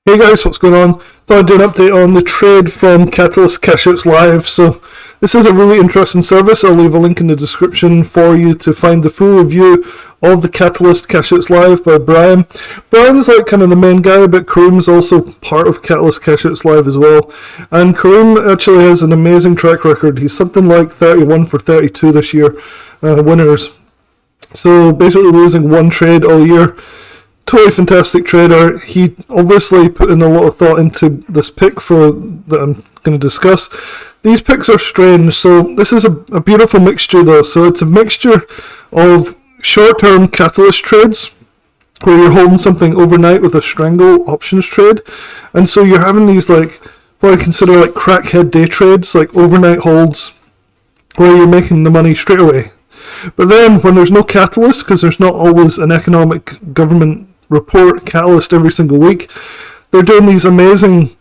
Hey guys, what's going on? Thought I'd do an update on the trade from Catalyst Cashouts Live. So this is a really interesting service. I'll leave a link in the description for you to find the full review of the Catalyst Cashouts Live by Brian. Brian's like kind of the main guy, but Kareem's also part of Catalyst Cashouts Live as well. And Kareem actually has an amazing track record. He's something like 31 for 32 this year, winners. So basically losing one trade all year. Totally fantastic trader. He obviously put in a lot of thought into this pick that I'm going to discuss. These picks are strange, so this is a beautiful mixture though. So it's a mixture of short-term catalyst trades, where you're holding something overnight with a strangle options trade, and so you're having these like what I consider like crackhead day trades, like overnight holds, where you're making the money straight away. But then when there's no catalyst, because there's not always an economic government report catalyst every single week, they're doing these amazing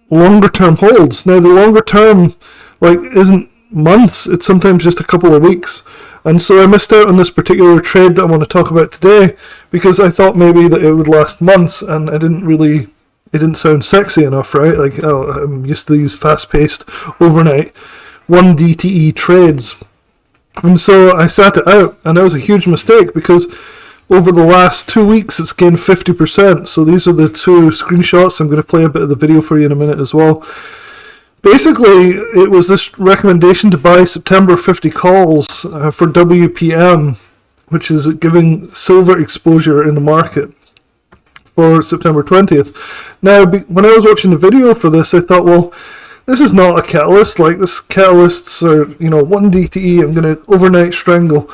longer term holds. Now the longer term isn't months, it's sometimes just a couple of weeks. And so I missed out on this particular trade that I want to talk about today because I thought maybe that it would last months, and it didn't sound sexy enough, right? I'm used to these fast paced overnight 1 DTE trades. And so I sat it out, and that was a huge mistake because over the last 2 weeks it's gained 50%. So these are the two screenshots. I'm going to play a bit of the video for you in a minute as well. Basically, it was this recommendation to buy September 50 calls for WPM, which is giving silver exposure in the market for September 20th. Now, when I was watching the video for this, I thought, well, this is not a catalyst. Like, this catalysts are, 1 DTE, I'm going to overnight strangle.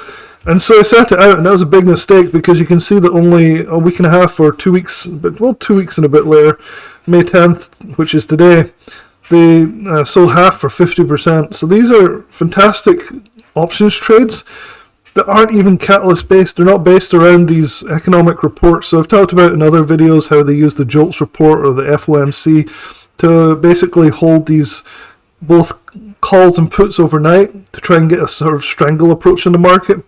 And so I sat it out, and that was a big mistake because you can see that only a week and a half or 2 weeks, 2 weeks and a bit later, May 10th, which is today, they sold half for 50%. So these are fantastic options trades that aren't even catalyst based. They're not based around these economic reports. So I've talked about in other videos how they use the JOLTS report or the FOMC to basically hold these both calls and puts overnight to try and get a sort of strangle approach in the market.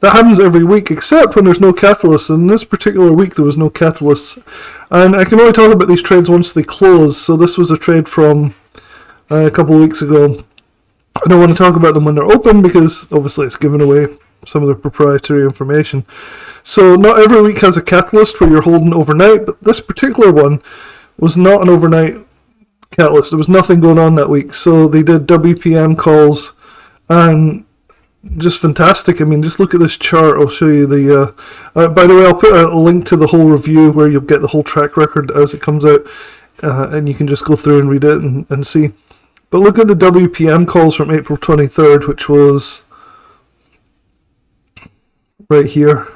That happens every week, except when there's no catalyst. In this particular week, there was no catalyst. And I can only talk about these trades once they close. So this was a trade from a couple of weeks ago. I don't want to talk about them when they're open because obviously it's giving away some of the proprietary information. So not every week has a catalyst where you're holding overnight, but this particular one was not an overnight catalyst. There was nothing going on that week. So they did WPM calls and just fantastic. I mean, just look at this chart. I'll show you the... by the way, I'll put a link to the whole review where you'll get the whole track record as it comes out, and you can just go through and read it and see. But look at the WPM calls from April 23rd, which was right here.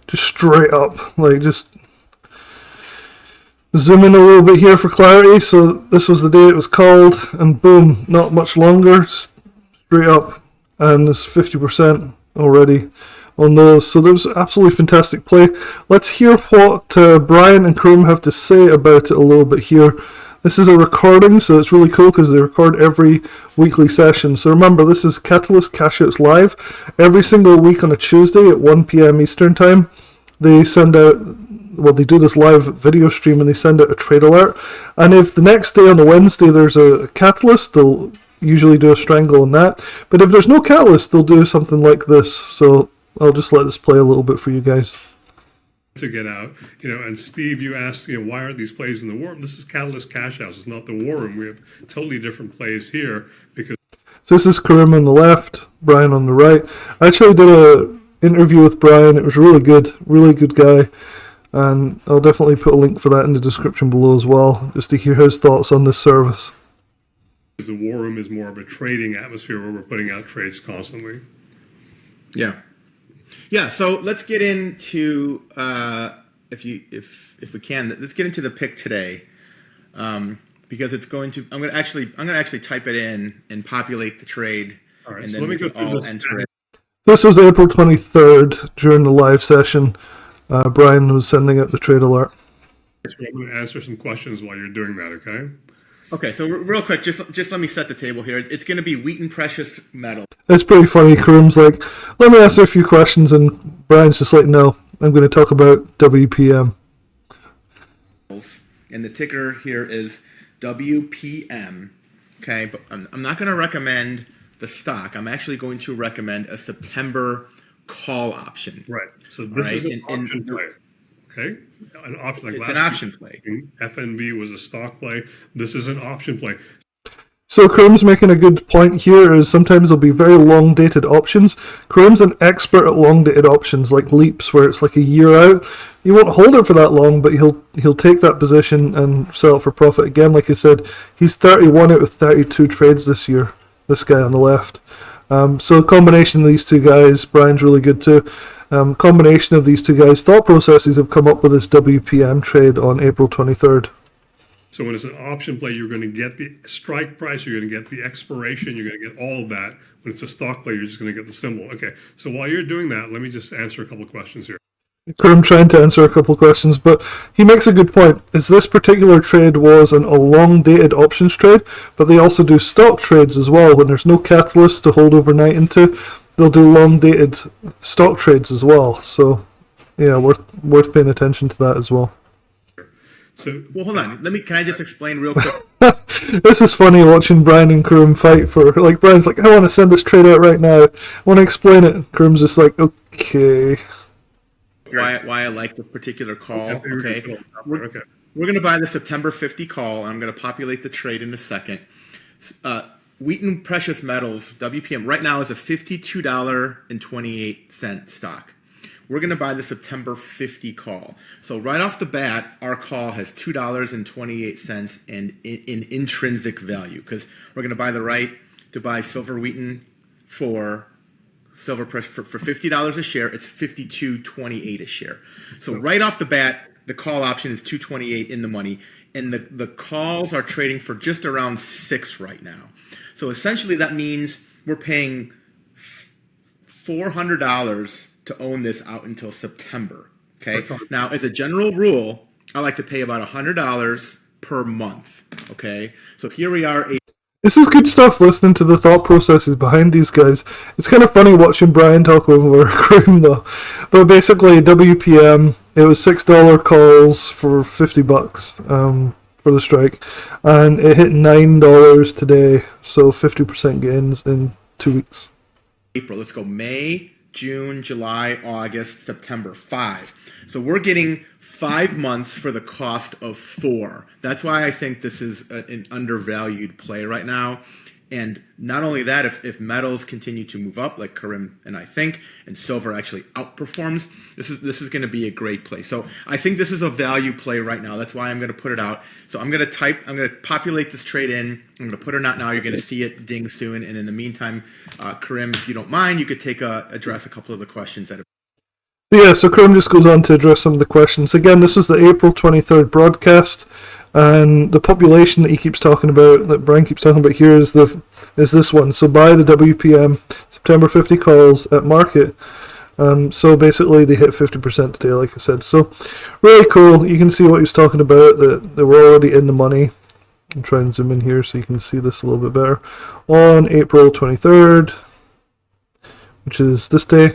Just straight up. Just zoom in a little bit here for clarity. So this was the day it was called, and boom, not much longer, just straight up. And there's 50% already on those. So there's absolutely fantastic play. Let's hear what Brian and Kareem have to say about it a little bit here. This is a recording, so it's really cool because they record every weekly session. So remember, this is Catalyst Cashouts Live. Every single week on a Tuesday at 1 p.m. Eastern Time, they send out, they do this live video stream and they send out a trade alert. And if the next day on the Wednesday there's a catalyst, they'll usually do a strangle on that. But if there's no catalyst, they'll do something like this. So I'll just let this play a little bit for you guys. To get out, and Steve, you asked, why aren't these plays in the war room? This is Catalyst Cashouts. It's not the war room. We have totally different plays here because. So this is Kareem on the left, Brian on the right. I actually did an interview with Brian. It was really good guy. And I'll definitely put a link for that in the description below as well, just to hear his thoughts on this service. The war room is more of a trading atmosphere where we're putting out trades constantly. Yeah, so let's get into if we can, let's get into the pick today, because it's going to. I'm gonna actually type it in and populate the trade. All right, and so then let me go through this. enter it. This was April 23rd during the live session. Brian was sending out the trade alert. I'm going to answer some questions while you're doing that. Okay. Okay, so real quick, just let me set the table here. It's going to be Wheaton Precious Metal. It's pretty funny. Kareem's like, let me answer a few questions, and Brian's just like, no, I'm going to talk about WPM. and the ticker here is WPM. Okay, but I'm not going to recommend the stock. I'm actually going to recommend a September call option. Right. So this is an option play. Okay, an option. Like it's an option play. FNB was a stock play. This is an option play. So Karim's making a good point here, is sometimes there'll be very long-dated options. Karim's an expert at long-dated options, like leaps, where it's like a year out. He won't hold it for that long, but he'll take that position and sell it for profit. Again, like I said, he's 31 out of 32 trades this year, this guy on the left. So a combination of these two guys, Brian's really good too. Combination of these two guys' thought processes have come up with this WPM trade on April 23rd. So when it's an option play, you're going to get the strike price, you're going to get the expiration, you're going to get all of that. When it's a stock play, you're just going to get the symbol. Okay, so while you're doing that, let me just answer a couple of questions here. Karim trying to answer a couple of questions, but he makes a good point. Is this particular trade was a long-dated options trade, but they also do stock trades as well. When there's no catalyst to hold overnight into, they'll do long-dated stock trades as well. So, yeah, worth paying attention to that as well. So, well, hold on. Can I just explain real quick? This is funny watching Brian and Karim fight for, like, Brian's like, I want to send this trade out right now. I want to explain it. Karim's just like, okay. Why I like this particular call. Okay. We're going to buy the September 50 call. I'm going to populate the trade in a second. Wheaton Precious Metals, WPM, right now is a $52.28 stock. We're going to buy the September 50 call. So right off the bat, our call has $2.28 in intrinsic value, because we're going to buy the right to buy silver Wheaton for $50 a share. It's $52.28 a share. So right off the bat, the call option is $2.28 in the money, and the calls are trading for just around $6 right now. So essentially that means we're paying $400 to own this out until September. Okay. Now, as a general rule, I like to pay about $100 per month. Okay. So here we are. This is good stuff, listening to the thought processes behind these guys. It's kind of funny watching Brian talk over Karim though. But basically, WPM, it was $6 calls for $50 for the strike, and it hit $9 today, so 50% gains in 2 weeks. April. Let's go May, June, July, August, September, 5. So we're getting 5 months for the cost of 4. That's why I think this is an undervalued play right now. And not only that, if metals continue to move up, like Karim and I think, and silver actually outperforms, this is going to be a great play. So I think this is a value play right now. That's why I'm going to put it out. So I'm going to populate this trade in. I'm going to put it out now. You're going to see it ding soon. And in the meantime, Karim, if you don't mind, you could address a couple of the questions that have. Yeah, so Karim just goes on to address some of the questions. Again, this is the April 23rd broadcast, and the population that he keeps talking about, that Brian keeps talking about here, is this one. So buy the WPM September 50 calls at market. So basically they hit 50% today, like I said. So really cool. You can see what he's talking about, that they were already in the money. I'll try and zoom in here so you can see this a little bit better. On April 23rd, which is this day.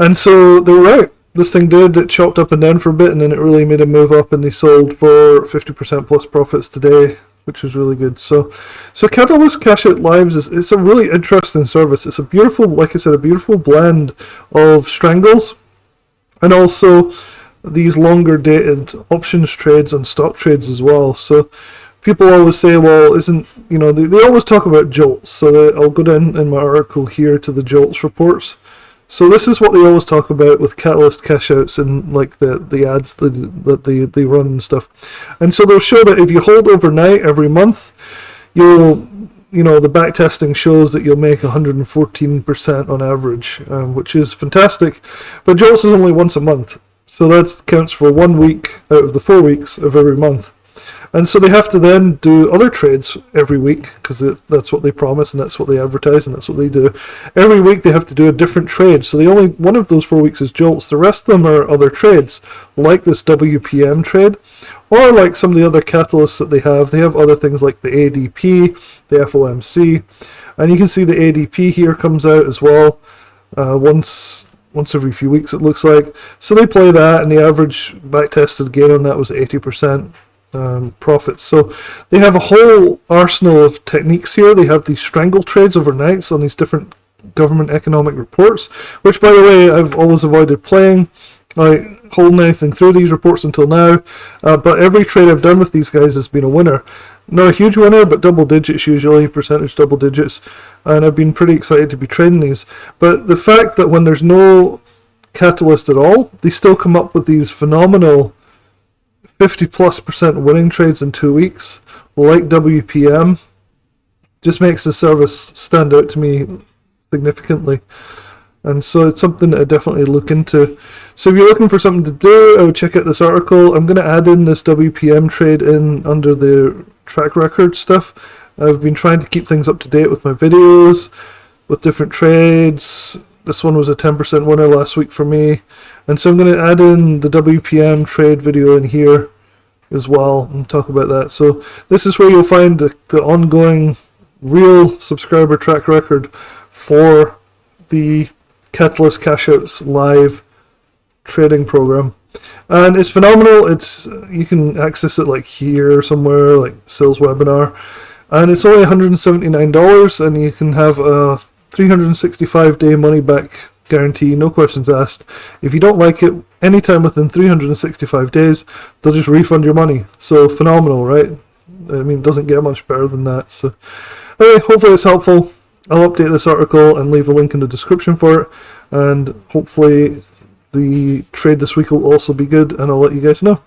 And so they were right. This thing it chopped up and down for a bit, and then it really made a move up, and they sold for 50% plus profits today, which was really good. So Catalyst Cashout Lives it's a really interesting service. It's a beautiful, like I said, a beautiful blend of strangles and also these longer dated options trades and stock trades as well. So people always say, well, they always talk about jolts. So I'll go down in my article here to the jolts reports. So this is what they always talk about with Catalyst Cashouts and like the ads that they run and stuff. And so they'll show that if you hold overnight every month, the backtesting shows that you'll make 114% on average, which is fantastic. But jolts is only once a month. So that counts for 1 week out of the 4 weeks of every month. And so they have to then do other trades every week, because that's what they promise and that's what they advertise and that's what they do. Every week they have to do a different trade. So one of those 4 weeks is jolts. The rest of them are other trades, like this WPM trade, or like some of the other catalysts that they have. They have other things like the ADP, the FOMC, and you can see the ADP here comes out as well once once every few weeks, it looks like. So they play that, and the average back-tested gain on that was 80% profits. So they have a whole arsenal of techniques here. They have these strangle trades overnights on these different government economic reports, which, by the way, I've always avoided playing. Holding anything through these reports until now, but every trade I've done with these guys has been a winner. Not a huge winner, but double digits usually, percentage double digits, and I've been pretty excited to be trading these. But the fact that when there's no catalyst at all, they still come up with these phenomenal 50+% winning trades in 2 weeks, like WPM, just makes the service stand out to me significantly. And so it's something that I definitely look into. So if you're looking for something to do, I would check out this article. I'm going to add in this WPM trade in under the track record stuff. I've been trying to keep things up to date with my videos, with different trades. This one was a 10% winner last week for me. And so I'm going to add in the WPM trade video in here as well and talk about that. So this is where you'll find the ongoing real subscriber track record for the Catalyst Cashouts live trading program, and it's phenomenal. You can access it like here or somewhere, like sales webinar, and it's only $179, and you can have a 365-day money back guarantee, no questions asked. If you don't like it, anytime within 365 days, they'll just refund your money. So phenomenal, right? I mean, it doesn't get much better than that. So anyway, hopefully it's helpful. I'll update this article and leave a link in the description for it, and hopefully the trade this week will also be good, and I'll let you guys know.